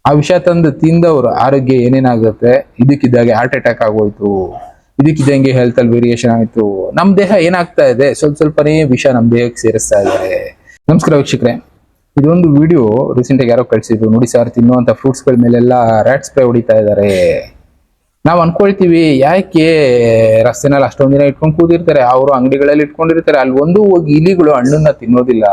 ಆ ವಿಷ ತಂದು ತಿಂದವ್ರ ಆರೋಗ್ಯ ಏನೇನಾಗುತ್ತೆ, ಇದಕ್ಕಿದ್ದಾಗೆ ಹಾರ್ಟ್ ಅಟ್ಯಾಕ್ ಆಗೋಯ್ತು, ಇದಕ್ಕಿದ್ದಂಗೆ ಹೆಲ್ತ್ ಅಲ್ಲಿ ವೇರಿಯೇಷನ್ ಆಯ್ತು. ನಮ್ ದೇಹ ಏನಾಗ್ತಾ ಇದೆ, ಸ್ವಲ್ಪನೇ ವಿಷ ನಮ್ ದೇಹಕ್ಕೆ ಸೇರಿಸ್ತಾ ಇದ್ದಾರೆ. ನಮಸ್ಕಾರ ವೀಕ್ಷಕರೇ, ಇದೊಂದು ವಿಡಿಯೋ ರೀಸೆಂಟ್ ಆಗಿ ಯಾರೋ ಕಳಿಸಿದ್ರು. ನೋಡಿ ಸರ್, ತಿನ್ನುವಂತ ಫ್ರೂಟ್ಸ್ ಗಳ ಮೇಲೆಲ್ಲ ರ್ಯಾಟ್ ಸ್ಪ್ರೇ ಹೊಡಿತಾ ಇದ್ದಾರೆ. ನಾವ್ ಅನ್ಕೊಳ್ತೀವಿ, ಯಾಕೆ ರಸ್ತೆನಲ್ಲಿ ಅಷ್ಟೊಂದ್ ದಿನ ಇಟ್ಕೊಂಡು ಕೂದಿರ್ತಾರೆ, ಅವರು ಅಂಗಡಿಗಳಲ್ಲಿ ಇಟ್ಕೊಂಡಿರ್ತಾರೆ, ಅಲ್ಲಿ ಒಂದು ಹೋಗಿ ಇಲಿಗಳು ಹಣ್ಣನ್ನ ತಿನ್ನೋದಿಲ್ಲ.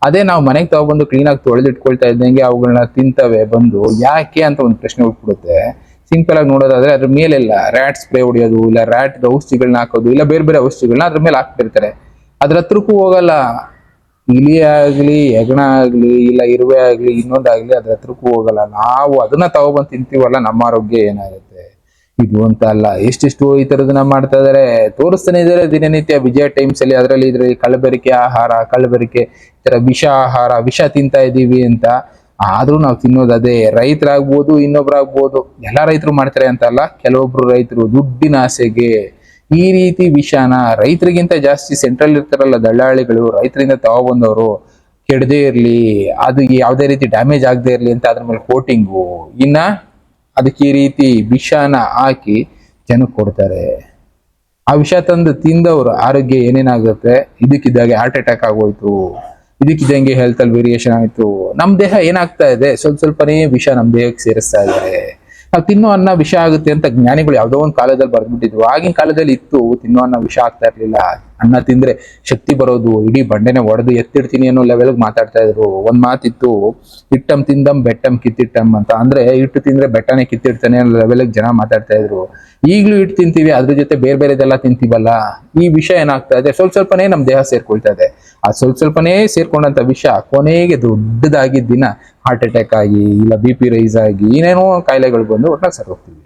ಅದೇ ನಾವು ಮನೆಗೆ ತಗೊಬಂದು ಕ್ಲೀನ್ ಆಗಿ ತೊಳೆದಿಟ್ಕೊಳ್ತಾ ಇದ್ದಂಗೆ ಅವುಗಳನ್ನ ತಿಂತವೆ ಬಂದು. ಯಾಕೆ ಅಂತ ಒಂದು ಪ್ರಶ್ನೆ ಹುಟ್ಬಿಡುತ್ತೆ. ಸಿಂಪಲ್ ಆಗಿ ನೋಡೋದಾದ್ರೆ ಅದ್ರ ಮೇಲೆಲ್ಲ ರ್ಯಾಟ್ ಸ್ಪ್ರೇ ಹೊಡಿಯೋದು, ಇಲ್ಲ ರ್ಯಾಟ್ ಔಷಧಿಗಳನ್ನ ಹಾಕೋದು, ಇಲ್ಲ ಬೇರೆ ಬೇರೆ ಔಷಧಿಗಳನ್ನ ಅದ್ರ ಮೇಲೆ ಹಾಕ್ತಿರ್ತಾರೆ. ಅದ್ರ ಹತ್ರಕ್ಕೂ ಹೋಗಲ್ಲ. ಇಲಿ ಆಗ್ಲಿ, ಹೆಗಣ ಆಗ್ಲಿ, ಇಲ್ಲ ಇರುವೆ ಆಗ್ಲಿ, ಇನ್ನೊಂದಾಗ್ಲಿ ಅದ್ರ ಹತ್ರಕ್ಕೂ ಹೋಗಲ್ಲ. ನಾವು ಅದನ್ನ ತಗೊಬಂದು ತಿಂತೀವಲ್ಲ, ನಮ್ಮ ಆರೋಗ್ಯ ಏನಾಗುತ್ತೆ. ಇದು ಅಂತ ಅಲ್ಲ, ಎಷ್ಟೆಷ್ಟು ಈ ತರದನ್ನ ಮಾಡ್ತಾ ಇದಾರೆ, ತೋರಿಸ್ತಾನೆ ಇದಾರೆ ದಿನನಿತ್ಯ ವಿಜಯ ಟೈಮ್ಸ್ ಅಲ್ಲಿ. ಅದ್ರಲ್ಲಿ ಇದ್ರಲ್ಲಿ ಕಲಬೆರಕೆ ಆಹಾರ, ಕಲಬೆರಕೆ ತರ ವಿಷ ಆಹಾರ, ವಿಷ ತಿಂತಾ ಇದೀವಿ ಅಂತ. ಆದ್ರೂ ನಾವು ತಿನ್ನೋದು ಅದೇ. ರೈತರಾಗ್ಬೋದು, ಇನ್ನೊಬ್ರಾಗ್ಬೋದು, ಎಲ್ಲಾ ರೈತರು ಮಾಡ್ತಾರೆ ಅಂತ ಅಲ್ಲ, ಕೆಲವೊಬ್ರು ರೈತರು ದುಡ್ಡಿನ ಆಸೆಗೆ ಈ ರೀತಿ ವಿಷಾನ ರೈತರಿಗಿಂತ ಜಾಸ್ತಿ ಸೆಂಟ್ರಲ್ ಇರ್ತಾರಲ್ಲ ದಳ್ಳಾಳಿಗಳು, ರೈತರಿಂದ ತಗೊಬಂದವರು ಕೆಡದೇ ಇರ್ಲಿ, ಅದು ಯಾವುದೇ ರೀತಿ ಡ್ಯಾಮೇಜ್ ಆಗದೆ ಇರ್ಲಿ ಅಂತ ಅದ್ರ ಮೇಲೆ ಕೋಟಿಂಗು, ಇನ್ನ ಅದಕ್ಕೆ ಈ ರೀತಿ ವಿಷಾನ ಹಾಕಿ ಜನಕ್ಕೆ ಕೊಡ್ತಾರೆ. ಆ ವಿಷ ತಂದು ತಿಂದವ್ರ ಆರೋಗ್ಯ ಏನೇನಾಗುತ್ತೆ, ಇದಕ್ಕಿದ್ದಾಗೆ ಹಾರ್ಟ್ ಅಟ್ಯಾಕ್ ಆಗೋಯ್ತು, ಇದಕ್ಕಿದ್ದಂಗೆ ಹೆಲ್ತ್ ಅಲ್ಲಿ ವೇರಿಯೇಷನ್ ಆಯ್ತು. ನಮ್ ದೇಹ ಏನಾಗ್ತಾ ಇದೆ, ಸ್ವಲ್ಪನೇ ವಿಷ ನಮ್ ದೇಹಕ್ಕೆ ಸೇರಿಸ್ತಾ ಇದ್ದಾರೆ. ನಾವು ತಿನ್ನೋ ಅನ್ನ ವಿಷ ಆಗುತ್ತೆ ಅಂತ ಜ್ಞಾನಿಗಳು ಯಾವ್ದೋ ಒಂದು ಕಾಲದಲ್ಲಿ ಬರ್ದ್ಬಿಟ್ಟಿದ್ರು. ಆಗಿನ ಕಾಲದಲ್ಲಿ ಇತ್ತು, ತಿನ್ನೋ ಅನ್ನ ವಿಷ ಆಗ್ತಾ ಇರ್ಲಿಲ್ಲ. ಅನ್ನ ತಿಂದ್ರೆ ಶಕ್ತಿ ಬರೋದು, ಇಡೀ ಬಂಡೆನೆ ಒಡೆದು ಎತ್ತಿಡ್ತೀನಿ ಅನ್ನೋ ಲೆವೆಲ್ಗೆ ಮಾತಾಡ್ತಾ ಇದ್ರು. ಒಂದ್ ಮಾತಿತ್ತು, ಇಟ್ಟಂ ತಿಂದಂ ಬೆಟ್ಟಂ ಕಿತ್ತಿಟ್ಟಂ ಅಂತ. ಅಂದ್ರೆ ಇಟ್ಟು ತಿಂದ್ರೆ ಬೆಟ್ಟನೆ ಕಿತ್ತಿಡ್ತಾನೆ ಅನ್ನೋ ಲೆವೆಲ್ಗೆ ಜನ ಮಾತಾಡ್ತಾ ಇದ್ರು. ಈಗ್ಲೂ ಇಟ್ಟು ತಿಂತೀವಿ, ಅದ್ರ ಜೊತೆ ಬೇರೆ ಬೇರೆದೆಲ್ಲ ತಿಂತೀವಲ್ಲ. ಈ ವಿಷ ಏನಾಗ್ತಾ ಇದೆ, ಸ್ವಲ್ಪನೇ ನಮ್ ದೇಹ ಸೇರ್ಕೊಳ್ತಾ ಇದೆ. ಆ ಸ್ವಲ್ಪನೇ ಸೇರ್ಕೊಂಡಂತ ವಿಷ ಕೊನೆಗೆ ದೊಡ್ಡದಾಗಿ ದಿನ ಹಾರ್ಟ್ ಅಟ್ಯಾಕ್ ಆಗಿ, ಇಲ್ಲ BP ರೈಸ್ ಆಗಿ, ಏನೇನೋ ಕಾಯಿಲೆಗಳು ಬಂದು ಒಟ್ಟಾಗಿ ಸರ್ ಹೋಗ್ತೀವಿ.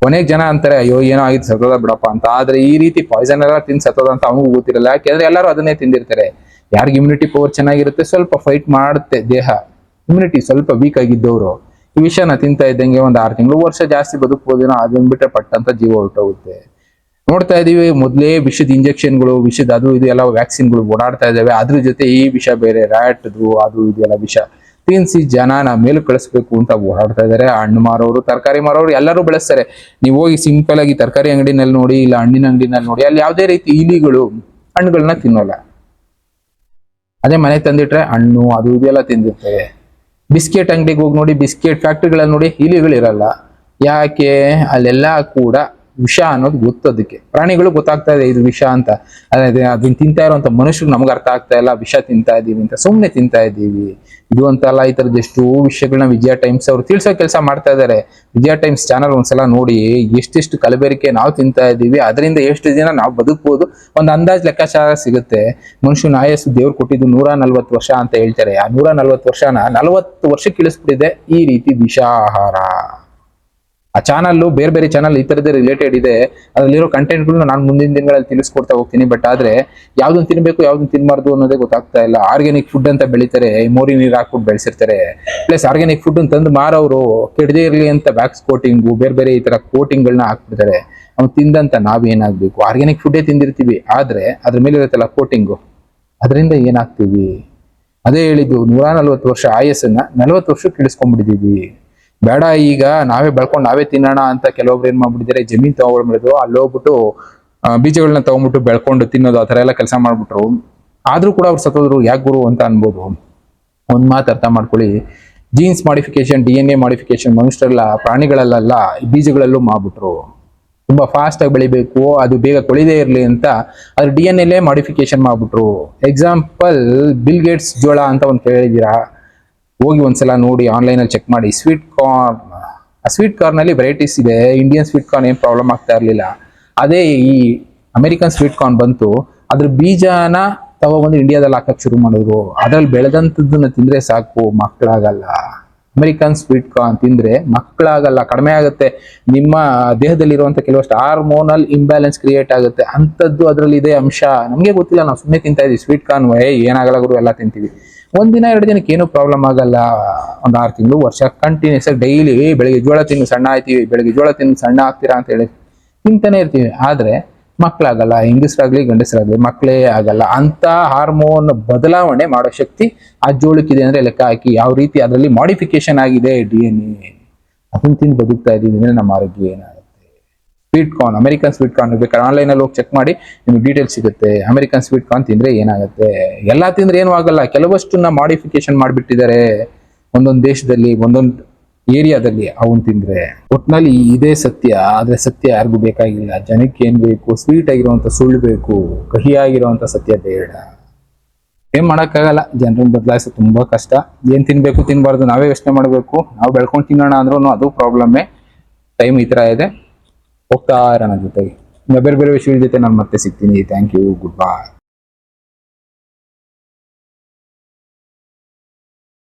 ಕೊನೆಗೆ ಜನ ಅಂತಾರೆ, ಅಯ್ಯೋ ಏನೋ ಆಗಿದ್ದು ಸತ್ತೋದ ಬಿಡಪ್ಪ ಅಂತ. ಆದ್ರೆ ಈ ರೀತಿ ಪಾಯ್ಸನ್ ಎಲ್ಲ ತಿಂದು ಸತ್ತೋದ ಅಂತ ಅವನಿಗೂ ಗೊತ್ತಿರಲ್ಲ. ಯಾಕೆಂದ್ರೆ ಎಲ್ಲರೂ ಅದನ್ನೇ ತಿಂದಿರ್ತಾರೆ. ಯಾರಿಗೆ ಇಮ್ಯುನಿಟಿ ಪವರ್ ಚೆನ್ನಾಗಿರುತ್ತೆ, ಸ್ವಲ್ಪ ಫೈಟ್ ಮಾಡುತ್ತೆ ದೇಹ, ಇಮ್ಯುನಿಟಿ ಸ್ವಲ್ಪ ವೀಕ್ ಆಗಿದ್ದವರು ಈ ವಿಷಯನ ತಿಂತಾ ಇದ್ದಂಗೆ ಒಂದ್ 6 ತಿಂಗಳು, ವರ್ಷ ಜಾಸ್ತಿ ಬದುಕಬಹುದೇನೋ. ಅದನ್ನ ಬಿಟ್ರೆ ಪಟ್ಟಂತ ಜೀವ ಹೊರಟೋಗುತ್ತೆ. ನೋಡ್ತಾ ಇದೀವಿ, ಮೊದ್ಲೇ ವಿಷದ ಇಂಜೆಕ್ಷನ್ಗಳು, ವಿಷದ ಅದು ಇದು ಎಲ್ಲ ವ್ಯಾಕ್ಸಿನ್ಗಳು ಓಡಾಡ್ತಾ ಇದಾವೆ. ಅದ್ರ ಜೊತೆ ಈ ವಿಷ ಬೇರೆ, ರ್ಯಾಟ್ದು ಅದು ಇದು ಎಲ್ಲ ವಿಷ ತಿನ್ಸಿ ಜನನ ಮೇಲೆ ಕಳಿಸ್ಬೇಕು ಅಂತ ಓಡಾಡ್ತಾ ಇದಾರೆ. ಹಣ್ಣು ಮಾರೋರು, ತರಕಾರಿ ಮಾರೋರು ಎಲ್ಲರೂ ಬೆಳೆಸ್ತಾರೆ. ನೀವು ಹೋಗಿ ಸಿಂಪಲ್ ಆಗಿ ತರಕಾರಿ ಅಂಗಡಿನಲ್ಲಿ ನೋಡಿ, ಇಲ್ಲ ಹಣ್ಣಿನ ಅಂಗಡಿನಲ್ಲಿ ನೋಡಿ, ಅಲ್ಲಿ ಯಾವುದೇ ರೀತಿ ಇಲಿಗಳು ಹಣ್ಣುಗಳನ್ನ ತಿನ್ನೋಲ್ಲ. ಅದೇ ಮನೆ ತಂದಿಟ್ರೆ ಹಣ್ಣು ಅದು ಇದೆಲ್ಲ ತಿಂದಿರ್ತವೆ. ಬಿಸ್ಕೆಟ್ ಅಂಗಡಿಗೆ ಹೋಗಿ ನೋಡಿ, ಬಿಸ್ಕೆಟ್ ಫ್ಯಾಕ್ಟ್ರಿಗಳಲ್ಲಿ ನೋಡಿ, ಇಲಿಗಳು ಇರಲ್ಲ. ಯಾಕೆ? ಅಲ್ಲೆಲ್ಲ ಕೂಡ ವಿಷ ಅನ್ನೋದು ಗೊತ್ತದಕ್ಕೆ. ಪ್ರಾಣಿಗಳು ಗೊತ್ತಾಗ್ತಾ ಇದೆ ಇದು ವಿಷ ಅಂತ. ಅದನ್ನ ತಿಂತಾ ಇರುವಂತ ಮನುಷ್ಯರು ನಮ್ಗೆ ಅರ್ಥ ಆಗ್ತಾ ಇಲ್ಲ, ವಿಷ ತಿಂತಾ ಇದೀವಿ ಅಂತ ಸುಮ್ನೆ ತಿಂತಾ ಇದ್ದೀವಿ. ಇದು ಅಂತಲ್ಲ, ಈ ತರದ ಎಷ್ಟೋ ವಿಷಯಗಳನ್ನ ವಿಜಯ ಟೈಮ್ಸ್ ಅವರು ತಿಳಿಸೋ ಕೆಲಸ ಮಾಡ್ತಾ ಇದ್ದಾರೆ. ವಿಜಯ ಟೈಮ್ಸ್ ಚಾನಲ್ ಒಂದ್ಸಲ ನೋಡಿ, ಎಷ್ಟೆಷ್ಟು ಕಲಬೆರಕೆ ನಾವು ತಿಂತಾ ಇದ್ದೀವಿ, ಅದರಿಂದ ಎಷ್ಟು ದಿನ ನಾವು ಬದುಕಬಹುದು ಒಂದು ಅಂದಾಜ್ ಲೆಕ್ಕಾಚಾರ ಸಿಗುತ್ತೆ. ಮನುಷ್ಯನ ಆಯಸ್ಸು ದೇವ್ರು ಕೊಟ್ಟಿದ್ದು 140 ವರ್ಷ ಅಂತ ಹೇಳ್ತಾರೆ. ಆ 140 ವರ್ಷನ 40 ವರ್ಷಕ್ಕೆ ಇಳಿಸ್ಬಿಟ್ಟಿದೆ ಈ ರೀತಿ ವಿಷ ಆಹಾರ. ಆ ಚಾನಲ್, ಬೇರೆ ಬೇರೆ ಚಾನಲ್ ಈ ತರದೇ ರಿಲೇಟೆಡ್ ಇದೆ. ಅದರಲ್ಲಿರೋ ಕಂಟೆಂಟ್ಗಳನ್ನ ನಾನು ಮುಂದಿನ ದಿನಗಳಲ್ಲಿ ತಿಳಿಸ್ಕೊಡ್ತಾ ಹೋಗ್ತೀನಿ. ಬಟ್ ಆದ್ರೆ ಯಾವ್ದನ್ನ ತಿನ್ಬೇಕು ಯಾವ್ದನ್ನ ತಿನ್ಬಾರ್ದು ಅನ್ನೋದೇ ಗೊತ್ತಾಗ್ತಾ ಇಲ್ಲ. ಆರ್ಗ್ಯಾನಿಕ್ ಫುಡ್ ಅಂತ ಬೆಳಿತಾರೆ, ಮೋರಿ ನೀರು ಹಾಕ್ಬಿಟ್ಟು ಬೆಳೆಸಿರ್ತಾರೆ. ಪ್ಲಸ್ ಆರ್ಗ್ಯಾನಿಕ್ ಫುಡ್ ತಂದು ಮಾರೋರು ಕೆಡದೇ ಇರ್ಲಿ ಅಂತ ವ್ಯಾಕ್ಸ್ ಕೋಟಿಂಗು, ಬೇರೆ ಬೇರೆ ಈ ತರ ಕೋಟಿಂಗ್ಗಳನ್ನ ಹಾಕ್ಬಿಡ್ತಾರೆ. ಅವ್ನು ತಿಂದಂತ ನಾವೇನಾಗ್ಬೇಕು? ಆರ್ಗ್ಯಾನಿಕ್ ಫುಡ್ಡೇ ತಿಂದಿರ್ತೀವಿ, ಆದ್ರೆ ಅದ್ರ ಮೇಲೆ ಇರುತ್ತಲ್ಲ ಕೋಟಿಂಗು, ಅದರಿಂದ ಏನಾಗ್ತೀವಿ? ಅದೇ ಹೇಳಿದ್ದು, 140 ವರ್ಷ ಆಯಸ್ಸನ್ನ 40 ವರ್ಷಕ್ಕೆ ಇಳಿಸ್ಕೊಂಡ್ಬಿಟ್ಟಿದೀವಿ. ಬೇಡ, ಈಗ ನಾವೇ ಬೆಳ್ಕೊಂಡು ನಾವೇ ತಿನ್ನೋಣ ಅಂತ ಕೆಲವೊಬ್ರು ಏನ್ ಮಾಡ್ಬಿಟ್ಟಿದ್ದಾರೆ, ಜಮೀನ್ ತಗೊಂಡ್ಬಿಡೋದು, ಅಲ್ಲಿ ಹೋಗ್ಬಿಟ್ಟು ಬೀಜಗಳನ್ನ ತಗೊಂಡ್ಬಿಟ್ಟು ಬೆಳ್ಕೊಂಡು ತಿನ್ನೋದು, ಆ ತರ ಎಲ್ಲ ಕೆಲಸ ಮಾಡ್ಬಿಟ್ರು. ಆದ್ರೂ ಕೂಡ ಅವ್ರು ಸತ್ತೋದ್ರು. ಯಾಕೆ ಗುರು ಅಂತ ಅನ್ಬೋದು. ಒಂದ್ ಮಾತು ಅರ್ಥ ಮಾಡ್ಕೊಳ್ಳಿ, ಜೀನ್ಸ್ ಮಾಡಿಫಿಕೇಶನ್, DNA ಮಾಡಿಫಿಕೇಶನ್ ಮನುಷ್ಯರೆಲ್ಲ, ಪ್ರಾಣಿಗಳಲ್ಲೆಲ್ಲ, ಬೀಜಗಳಲ್ಲೂ ಮಾಡ್ಬಿಟ್ರು. ತುಂಬಾ ಫಾಸ್ಟ್ ಆಗಿ ಬೆಳಿಬೇಕು, ಅದು ಬೇಗ ಕೊಳಿದೇ ಇರ್ಲಿ ಅಂತ ಅದ್ರ DNA ಮಾಡಿಫಿಕೇಶನ್ ಮಾಡ್ಬಿಟ್ರು. ಎಕ್ಸಾಂಪಲ್, ಬಿಲ್ ಗೇಟ್ಸ್ ಜೋಳ ಅಂತ ಒಂದ್ ಕೇಳಿದೀರಾ? ಹೋಗಿ ಒಂದ್ಸಲ ನೋಡಿ, ಆನ್ಲೈನ್ ಅಲ್ಲಿ ಚೆಕ್ ಮಾಡಿ. ಸ್ವೀಟ್ ಕಾರ್ನ್, ಆ ಸ್ವೀಟ್ ಕಾರ್ನ್ ಅಲ್ಲಿ ವೆರೈಟೀಸ್ ಇದೆ. ಇಂಡಿಯನ್ ಸ್ವೀಟ್ ಕಾರ್ನ್ ಏನ್ ಪ್ರಾಬ್ಲಮ್ ಆಗ್ತಾ ಇರ್ಲಿಲ್ಲ. ಅದೇ ಈ ಅಮೆರಿಕನ್ ಸ್ವೀಟ್ ಕಾರ್ನ್ ಬಂತು, ಅದ್ರ ಬೀಜನ ತಗೊಬಂದು ಇಂಡಿಯಾದಲ್ಲಿ ಹಾಕಕ್ ಶುರು ಮಾಡಿದ್ರು. ಅದ್ರಲ್ಲಿ ಬೆಳೆದಂತದ್ದನ್ನ ತಿಂದ್ರೆ ಸಾಕು, ಮಕ್ಕಳಾಗಲ್ಲ. ಅಮೆರಿಕನ್ ಸ್ವೀಟ್ ಕಾರ್ನ್ ತಿಂದ್ರೆ ಮಕ್ಕಳಾಗಲ್ಲ, ಕಡಿಮೆ ಆಗುತ್ತೆ. ನಿಮ್ಮ ದೇಹದಲ್ಲಿರುವಂತ ಕೆಲವಷ್ಟು ಹಾರ್ಮೋನಲ್ ಇಂಬ್ಯಾಲೆನ್ಸ್ ಕ್ರಿಯೇಟ್ ಆಗುತ್ತೆ. ಅಂತದ್ದು ಅದ್ರಲ್ಲಿ ಇದೆ ಅಂಶ. ನಮ್ಗೆ ಗೊತ್ತಿಲ್ಲ, ನಾವು ಸುಮ್ಮನೆ ತಿಂತಾ ಇದೀವಿ ಸ್ವೀಟ್ ಕಾರ್ನ್. ಏನಾಗಲ್ಲ ಗುರು, ಎಲ್ಲ ತಿಂತೀವಿ. ಒಂದಿನ 2 ದಿನಕ್ಕೆ ಏನೂ ಪ್ರಾಬ್ಲಮ್ ಆಗಲ್ಲ. ಒಂದ್ 6 ತಿಂಗಳು, ವರ್ಷ ಕಂಟಿನ್ಯೂಸ್ ಆಗಿ ಡೈಲಿ ಬೆಳಿಗ್ಗೆ ಜೋಳ ತಿಂದು ಸಣ್ಣ ಆಯ್ತೀವಿ, ಬೆಳಿಗ್ಗೆ ಜೋಳ ತಿಂದು ಸಣ್ಣ ಆಗ್ತೀರಾ ಅಂತ ಹೇಳಿ ತಿಂತಾನೆ ಇರ್ತೀವಿ. ಆದ್ರೆ ಮಕ್ಕಳಾಗಲ್ಲ, ಹೆಂಗಸರಾಗ್ಲಿ ಗಂಡಸರಾಗ್ಲಿ ಮಕ್ಕಳೇ ಆಗಲ್ಲ. ಅಂತ ಹಾರ್ಮೋನ್ ಬದಲಾವಣೆ ಮಾಡೋ ಶಕ್ತಿ ಆ ಜೋಳಕ್ಕಿದೆ ಅಂದ್ರೆ ಲೆಕ್ಕ ಹಾಕಿ. ಯಾವ ರೀತಿ ಅದರಲ್ಲಿ ಮಾಡಿಫಿಕೇಶನ್ ಆಗಿದೆ DNA, ಅದನ್ನ ತಿಂದು ಬದುಕ್ತಾ ಇದೀವಿ ಅಂದ್ರೆ ನಮ್ಮ ಆರೋಗ್ಯ ಏನಾಗುತ್ತೆ. Sweet corn, American sweet corn ಬೇಕಾದ್ರೆ ಆನ್ಲೈನ್ ಅಲ್ಲಿ ಹೋಗಿ ಚೆಕ್ ಮಾಡಿ, ನಿಮ್ಗೆ ಡೀಟೇಲ್ಸ್ ಸಿಗುತ್ತೆ. ಅಮೆರಿಕನ್ ಸ್ವೀಟ್ ಕಾರ್ನ್ ತಿಂದ್ರೆ ಏನಾಗುತ್ತೆ. ಎಲ್ಲಾ ತಿಂದ್ರೆ ಏನು ಆಗಲ್ಲ, ಕೆಲವಷ್ಟನ್ನ ಮಾಡಿಫಿಕೇಶನ್ ಮಾಡಿಬಿಟ್ಟಿದ್ದಾರೆ ಒಂದೊಂದು ದೇಶದಲ್ಲಿ, ಒಂದೊಂದು ಏರಿಯಾದಲ್ಲಿ ಅವನ್ ತಿಂದ್ರೆ. ಒಟ್ನಲ್ಲಿ ಇದೇ ಸತ್ಯ. ಆದ್ರೆ ಸತ್ಯ ಯಾರಿಗೂ ಬೇಕಾಗಿಲ್ಲ. ಜನಕ್ಕೆ ಏನ್ ಬೇಕು, ಸ್ವೀಟ್ ಆಗಿರುವಂತ ಸುಳ್ಳು ಬೇಕು, ಕಹಿ ಆಗಿರುವಂತ ಸತ್ಯ ಬೇಡ. ಏನ್ ಮಾಡಕ್ಕಾಗಲ್ಲ, ಜನರನ್ನ ಬದಲಾಯಿಸೋದು ತುಂಬಾ ಕಷ್ಟ. ಏನ್ ತಿನ್ಬೇಕು ತಿನ್ಬಾರ್ದು ನಾವೇ ಯೋಚನೆ ಮಾಡ್ಬೇಕು. ನಾವು ಬೆಳ್ಕೊಂಡು ತಿನ್ನೋಣ ಅಂದ್ರೂ ಅದು ಪ್ರಾಬ್ಲಮ್ಮೇ. ಟೈಮ್ ಈ ತರ ಇದೆ, ಹೋಗ್ತಾ ಇರೋಣ ಜೊತೆಗೆ. ಬೇರೆ ಬೇರೆ ವಿಷಯದ ಜೊತೆ ನಾನು ಮತ್ತೆ ಸಿಗ್ತೀನಿ. Thank you, good by.